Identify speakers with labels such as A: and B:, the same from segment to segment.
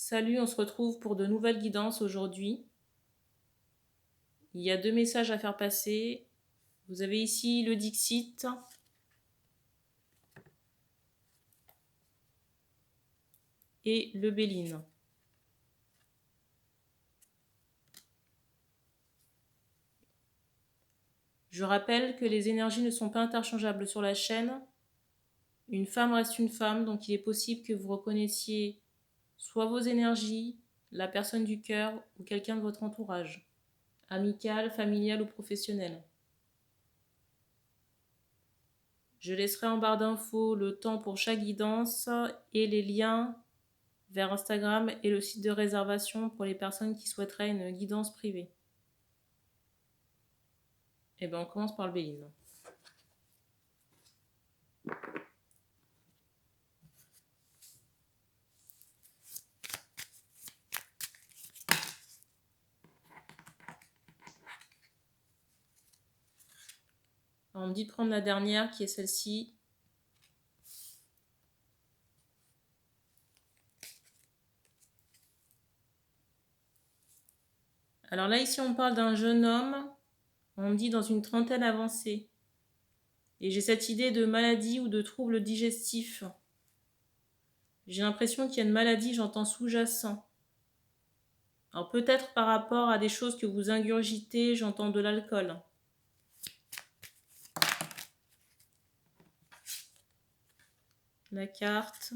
A: Salut, on se retrouve pour de nouvelles guidances aujourd'hui. Il y a 2 messages à faire passer. Vous avez ici le Dixit et le Béline. Je rappelle que les énergies ne sont pas interchangeables sur la chaîne. Une femme reste une femme, donc il est possible que vous reconnaissiez soit vos énergies, la personne du cœur ou quelqu'un de votre entourage, amical, familial ou professionnel. Je laisserai en barre d'infos le temps pour chaque guidance et les liens vers Instagram et le site de réservation pour les personnes qui souhaiteraient une guidance privée. Et bien on commence par le Béline. Alors on me dit de prendre la dernière qui est celle-ci. Alors là ici on parle d'un jeune homme, on me dit dans une trentaine avancée. Et j'ai cette idée de maladie ou de trouble digestif. J'ai l'impression qu'il y a une maladie, j'entends sous-jacent. Alors peut-être par rapport à des choses que vous ingurgitez, j'entends de l'alcool. La carte.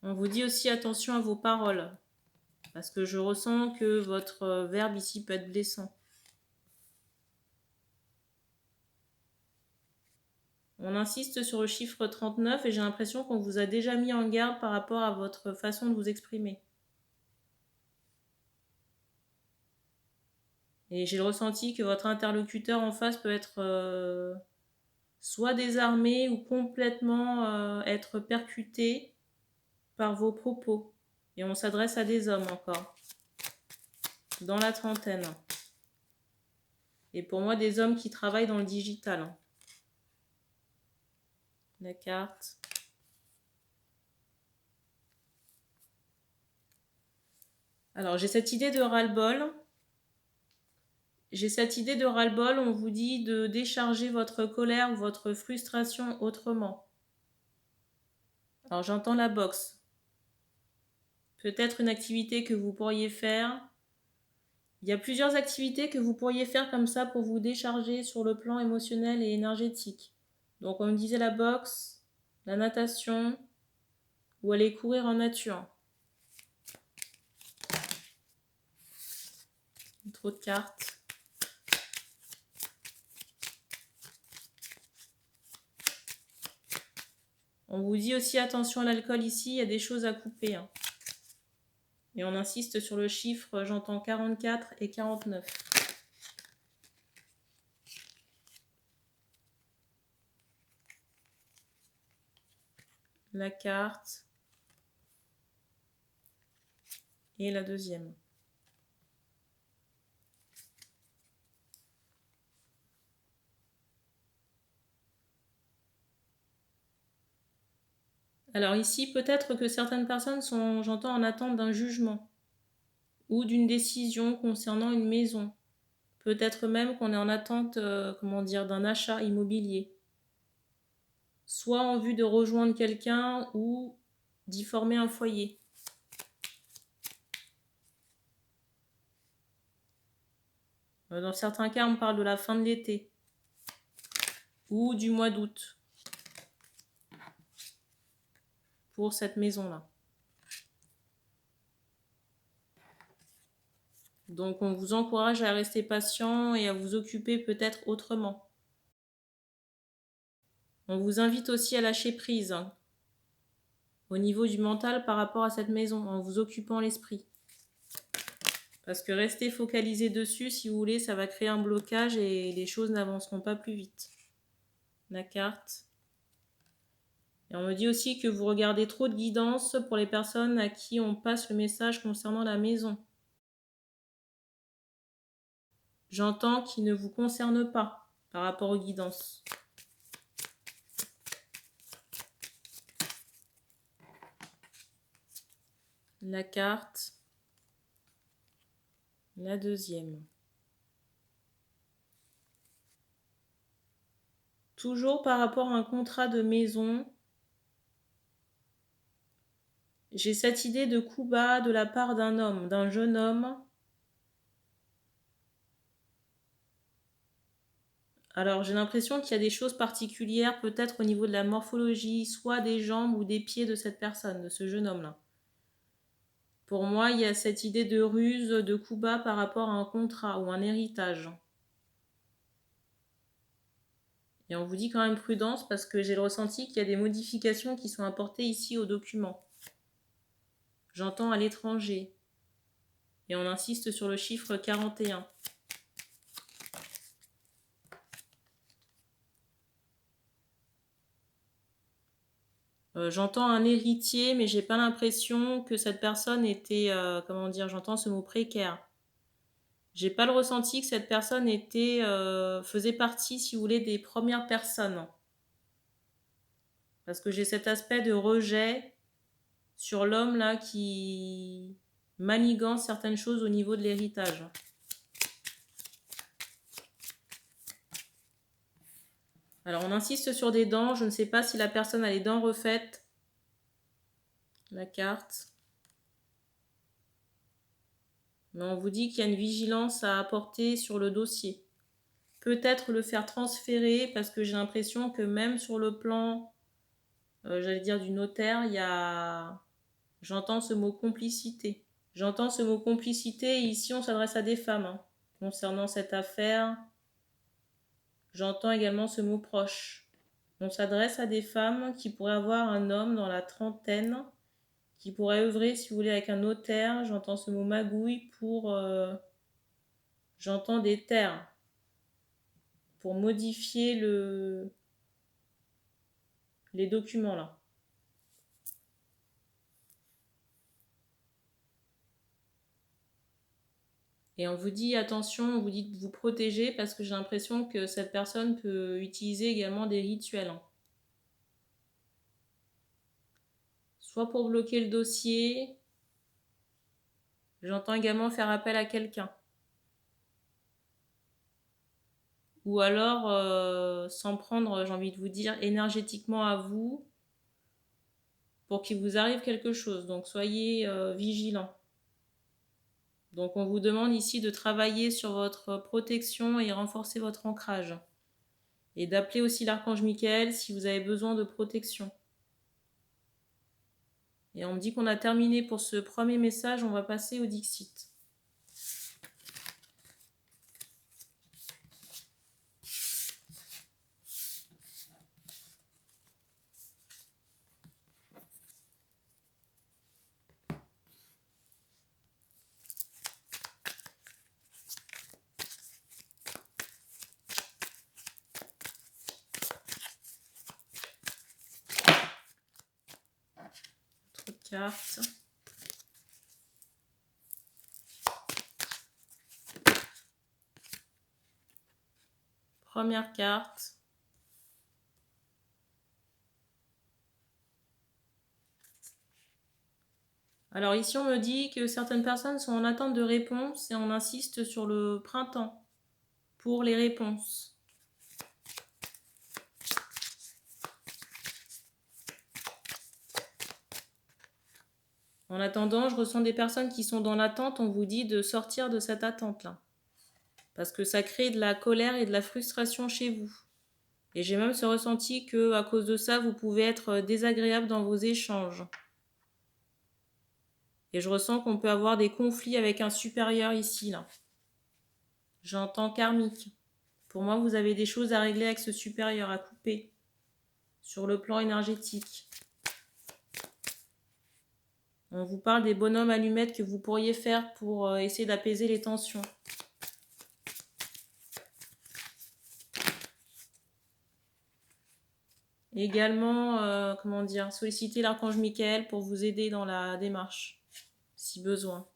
A: On vous dit aussi attention à vos paroles, parce que je ressens que votre verbe ici peut être blessant. On insiste sur le chiffre 39 et j'ai l'impression qu'on vous a déjà mis en garde par rapport à votre façon de vous exprimer. Et j'ai le ressenti que votre interlocuteur en face peut être soit désarmé ou complètement être percuté par vos propos. Et on s'adresse à des hommes encore, dans la trentaine. Et pour moi, des hommes qui travaillent dans le digital. La carte. Alors, j'ai cette idée de ras-le-bol. On vous dit de décharger votre colère ou votre frustration autrement. Alors, j'entends la boxe. Peut-être une activité que vous pourriez faire. Il y a plusieurs activités que vous pourriez faire comme ça pour vous décharger sur le plan émotionnel et énergétique. Donc, on me disait la boxe, la natation ou aller courir en nature. Trop de cartes. On vous dit aussi attention à l'alcool ici, il y a des choses à couper. Et on insiste sur le chiffre, j'entends 44 et 49. La carte. Et la deuxième. Alors ici, peut-être que certaines personnes sont, j'entends, en attente d'un jugement ou d'une décision concernant une maison. Peut-être même qu'on est en attente, d'un achat immobilier. Soit en vue de rejoindre quelqu'un ou d'y former un foyer. Dans certains cas, on parle de la fin de l'été ou du mois d'août pour cette maison-là. Donc on vous encourage à rester patient et à vous occuper peut-être autrement. On vous invite aussi à lâcher prise au niveau du mental par rapport à cette maison, en vous occupant l'esprit. Parce que rester focalisé dessus, si vous voulez, ça va créer un blocage et les choses n'avanceront pas plus vite. La carte. Et on me dit aussi que vous regardez trop de guidance pour les personnes à qui on passe le message concernant la maison. J'entends qu'il ne vous concerne pas par rapport aux guidances. la carte, la deuxième. Toujours par rapport à un contrat de maison, j'ai cette idée de coup bas de la part d'un homme, d'un jeune homme. Alors j'ai l'impression qu'il y a des choses particulières, peut-être au niveau de la morphologie, soit des jambes ou des pieds de cette personne, de ce jeune homme-là. Pour moi, il y a cette idée de ruse, de coup bas par rapport à un contrat ou un héritage. Et on vous dit quand même prudence parce que j'ai le ressenti qu'il y a des modifications qui sont apportées ici au document. J'entends à l'étranger. Et on insiste sur le chiffre 41. J'entends un héritier, mais j'ai pas l'impression que cette personne était, comment dire, j'entends ce mot précaire. J'ai pas le ressenti que cette personne était, faisait partie, si vous voulez, des premières personnes. Parce que j'ai cet aspect de rejet sur l'homme là qui manigance certaines choses au niveau de l'héritage. Alors on insiste sur des dents, je ne sais pas si la personne a les dents refaites. La carte. Mais on vous dit qu'il y a une vigilance à apporter sur le dossier. Peut-être le faire transférer parce que j'ai l'impression que même sur le plan, j'allais dire du notaire, il y a... J'entends ce mot complicité. J'entends ce mot complicité et ici on s'adresse à des femmes. Concernant cette affaire, j'entends également ce mot proche. On s'adresse à des femmes qui pourraient avoir un homme dans la trentaine, qui pourrait œuvrer, si vous voulez, avec un notaire. J'entends ce mot magouille pour... j'entends des terres pour modifier les documents là. Et on vous dit attention, on vous dit de vous protéger parce que j'ai l'impression que cette personne peut utiliser également des rituels. Soit pour bloquer le dossier, j'entends également faire appel à quelqu'un. Ou alors s'en prendre, j'ai envie de vous dire, énergétiquement à vous pour qu'il vous arrive quelque chose. Donc soyez vigilants. Donc on vous demande ici de travailler sur votre protection et renforcer votre ancrage. Et d'appeler aussi l'archange Michael si vous avez besoin de protection. Et on me dit qu'on a terminé pour ce premier message, on va passer au Dixit. Autre carte. Première carte. Alors ici on me dit que certaines personnes sont en attente de réponses et on insiste sur le printemps pour les réponses. En attendant, je ressens des personnes qui sont dans l'attente, on vous dit de sortir de cette attente-là. Parce que ça crée de la colère et de la frustration chez vous. Et j'ai même ce ressenti que à cause de ça, vous pouvez être désagréable dans vos échanges. Et je ressens qu'on peut avoir des conflits avec un supérieur ici, là. J'entends karmique. Pour moi, vous avez des choses à régler avec ce supérieur, à couper. Sur le plan énergétique. On vous parle des bonhommes allumettes que vous pourriez faire pour essayer d'apaiser les tensions. Également, comment dire, solliciter l'archange Michael pour vous aider dans la démarche, si besoin.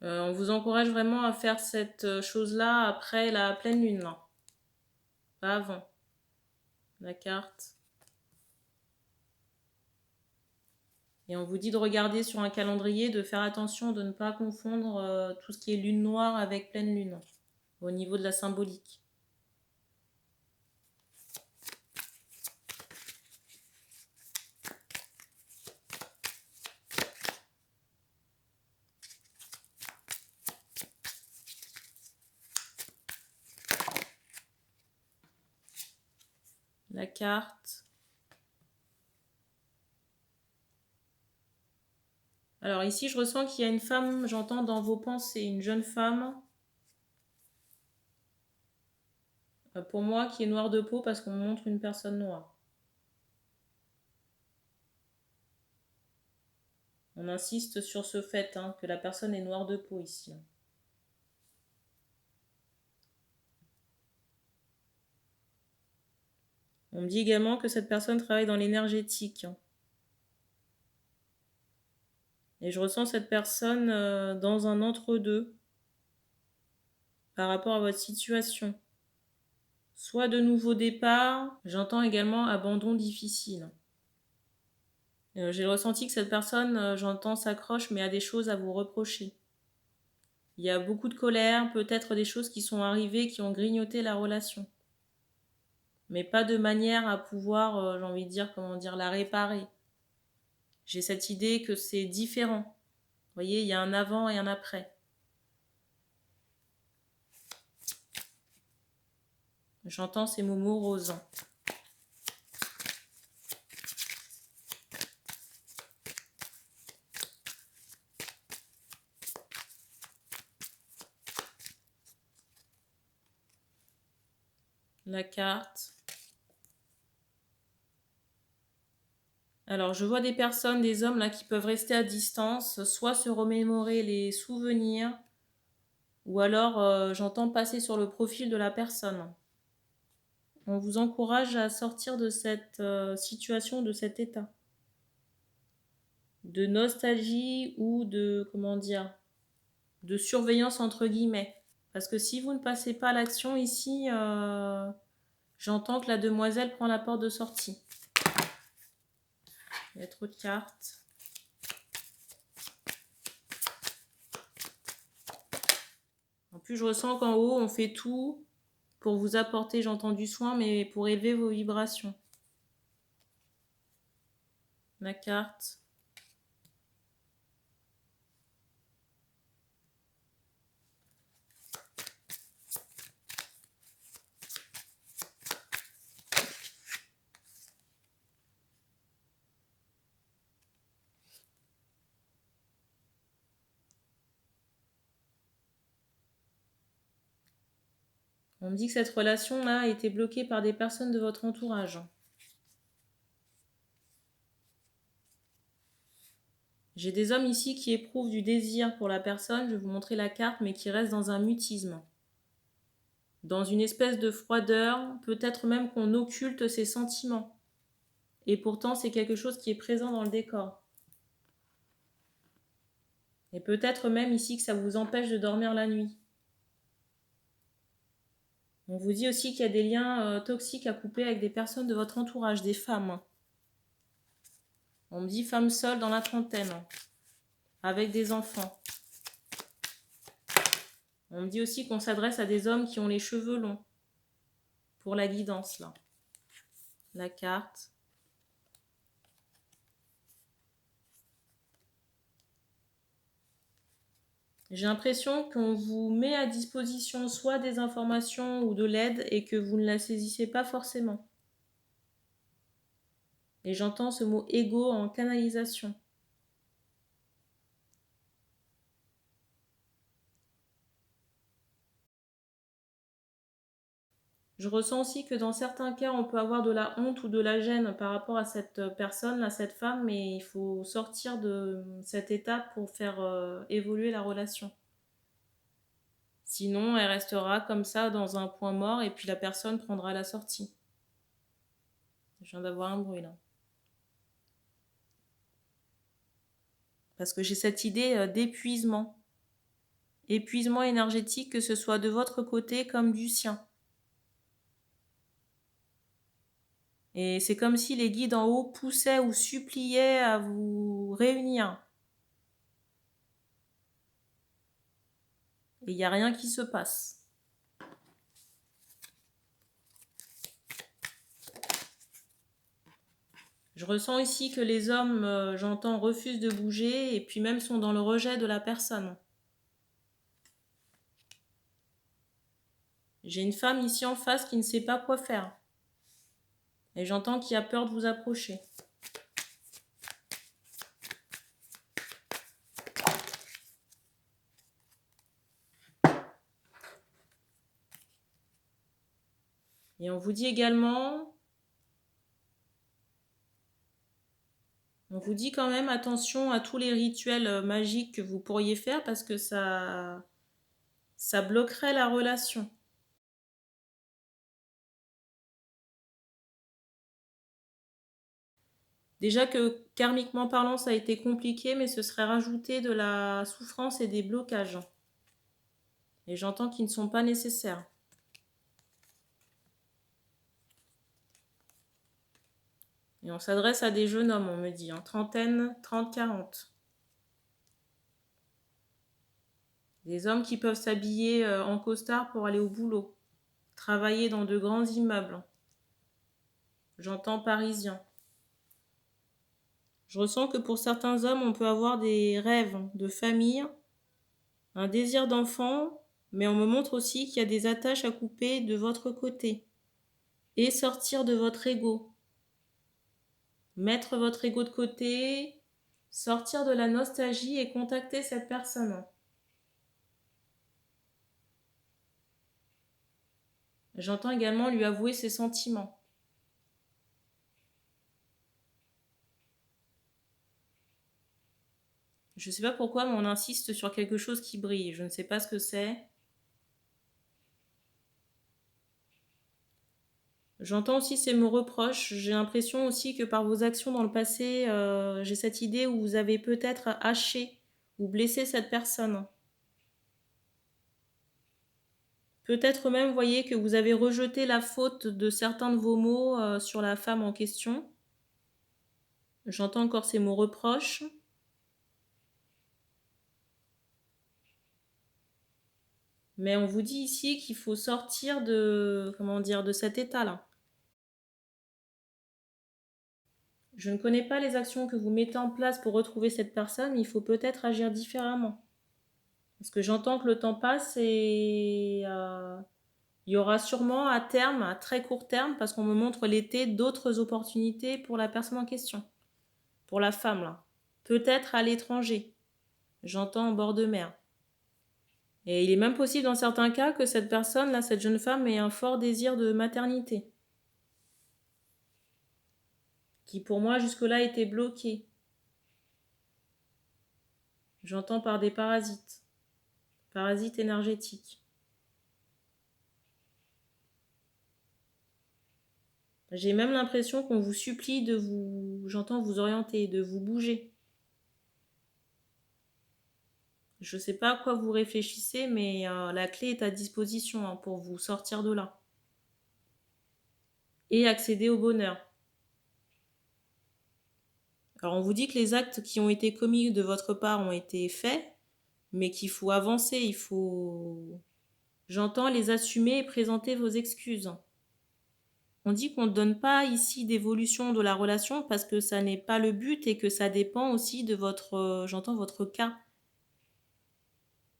A: On vous encourage vraiment à faire cette chose-là après la pleine lune, là. Pas avant. La carte. Et on vous dit de regarder sur un calendrier, de faire attention de ne pas confondre tout ce qui est lune noire avec pleine lune, au niveau de la symbolique. La carte. Alors ici, je ressens qu'il y a une femme, j'entends dans vos pensées, une jeune femme, pour moi, qui est noire de peau parce qu'on me montre une personne noire. On insiste sur ce fait, hein, que la personne est noire de peau ici. On me dit également que cette personne travaille dans l'énergétique. Et je ressens cette personne dans un entre-deux par rapport à votre situation. Soit de nouveaux départs, j'entends également abandon difficile. J'ai ressenti que cette personne, j'entends, s'accroche, mais a des choses à vous reprocher. Il y a beaucoup de colère, peut-être des choses qui sont arrivées, qui ont grignoté la relation. Mais pas de manière à pouvoir, j'ai envie de dire, comment dire, la réparer. J'ai cette idée que c'est différent. Vous voyez, il y a un avant et un après. J'entends ces mots moroses. La carte. Alors, je vois des personnes, des hommes là qui peuvent rester à distance, soit se remémorer les souvenirs, ou alors j'entends passer sur le profil de la personne. On vous encourage à sortir de cette situation, de cet état de nostalgie ou de, comment dire, de surveillance entre guillemets. Parce que si vous ne passez pas à l'action ici, j'entends que la demoiselle prend la porte de sortie. Il y a trop de cartes. En plus, je ressens qu'en haut, on fait tout pour vous apporter, j'entends, du soin, mais pour élever vos vibrations. La carte. On me dit que cette relation-là a été bloquée par des personnes de votre entourage. J'ai des hommes ici qui éprouvent du désir pour la personne, je vais vous montrer la carte, mais qui restent dans un mutisme. Dans une espèce de froideur, peut-être même qu'on occulte ses sentiments. Et pourtant, c'est quelque chose qui est présent dans le décor. Et peut-être même ici que ça vous empêche de dormir la nuit. On vous dit aussi qu'il y a des liens toxiques à couper avec des personnes de votre entourage, des femmes. On me dit femme seule dans la trentaine, avec des enfants. On me dit aussi qu'on s'adresse à des hommes qui ont les cheveux longs, pour la guidance, là. La carte. J'ai l'impression qu'on vous met à disposition soit des informations ou de l'aide et que vous ne la saisissez pas forcément. Et j'entends ce mot égo en canalisation. Je ressens aussi que dans certains cas, on peut avoir de la honte ou de la gêne par rapport à cette personne, à cette femme, mais il faut sortir de cette étape pour faire évoluer la relation. Sinon, elle restera comme ça dans un point mort et puis la personne prendra la sortie. Je viens d'avoir un bruit là. Parce que j'ai cette idée d'épuisement. épuisement énergétique, que ce soit de votre côté comme du sien. Et c'est comme si les guides en haut poussaient ou suppliaient à vous réunir. Et il n'y a rien qui se passe. Je ressens ici que les hommes, j'entends, refusent de bouger et puis même sont dans le rejet de la personne. J'ai une femme ici en face qui ne sait pas quoi faire. Et j'entends qu'il a peur de vous approcher. Et on vous dit également, on vous dit quand même attention à tous les rituels magiques que vous pourriez faire parce que ça bloquerait la relation. Déjà que karmiquement parlant, ça a été compliqué, mais ce serait rajouter de la souffrance et des blocages. Et j'entends qu'ils ne sont pas nécessaires. Et on s'adresse à des jeunes hommes, on me dit, en trentaine, 30, 40. Des hommes qui peuvent s'habiller en costard pour aller au boulot, travailler dans de grands immeubles. J'entends parisiens. Je ressens que pour certains hommes, on peut avoir des rêves de famille, un désir d'enfant, mais on me montre aussi qu'il y a des attaches à couper de votre côté et sortir de votre ego. Mettre votre ego de côté, sortir de la nostalgie et contacter cette personne. J'entends également lui avouer ses sentiments. Je ne sais pas pourquoi, mais on insiste sur quelque chose qui brille. Je ne sais pas ce que c'est. J'entends aussi ces mots reproches. J'ai l'impression aussi que par vos actions dans le passé, j'ai cette idée où vous avez peut-être haché ou blessé cette personne. Peut-être même, vous voyez, que vous avez rejeté la faute de certains de vos mots sur la femme en question. J'entends encore ces mots reproches. Mais on vous dit ici qu'il faut sortir de, comment dire, de cet état-là. Je ne connais pas les actions que vous mettez en place pour retrouver cette personne, mais il faut peut-être agir différemment. Parce que j'entends que le temps passe et il y aura sûrement à terme, à très court terme, parce qu'on me montre l'été, d'autres opportunités pour la personne en question. Pour la femme, là. Peut-être à l'étranger. J'entends en bord de mer. Et il est même possible dans certains cas que cette personne, là, cette jeune femme, ait un fort désir de maternité. Qui pour moi jusque-là était bloqué. J'entends par des parasites. Parasites énergétiques. J'ai même l'impression qu'on vous supplie de vous, j'entends vous orienter, de vous bouger. Je ne sais pas à quoi vous réfléchissez, mais la clé est à disposition pour vous sortir de là. Et accéder au bonheur. Alors on vous dit que les actes qui ont été commis de votre part ont été faits, mais qu'il faut avancer, il faut... J'entends les assumer et présenter vos excuses. On dit qu'on ne donne pas ici d'évolution de la relation parce que ça n'est pas le but et que ça dépend aussi de votre, j'entends votre cas,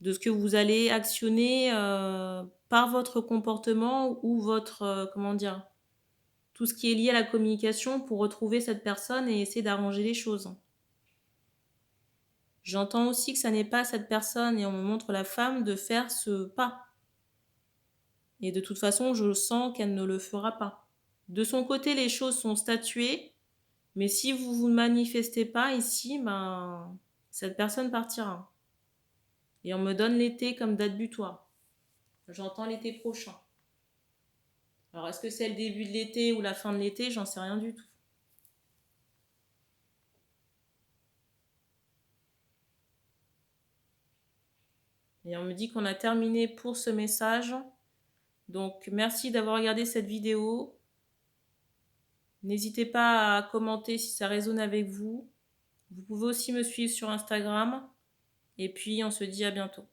A: de ce que vous allez actionner par votre comportement ou votre, comment dire, tout ce qui est lié à la communication pour retrouver cette personne et essayer d'arranger les choses. J'entends aussi que ça n'est pas à cette personne et on me montre la femme de faire ce pas. Et de toute façon, je sens qu'elle ne le fera pas. De son côté, les choses sont statuées, mais si vous ne vous manifestez pas ici, ben, cette personne partira. Et on me donne l'été comme date butoir. J'entends l'été prochain. Alors, est-ce que c'est le début de l'été ou la fin de l'été? J'en sais rien du tout. Et on me dit qu'on a terminé pour ce message. Donc, merci d'avoir regardé cette vidéo. N'hésitez pas à commenter si ça résonne avec vous. Vous pouvez aussi me suivre sur Instagram. Et puis, on se dit à bientôt.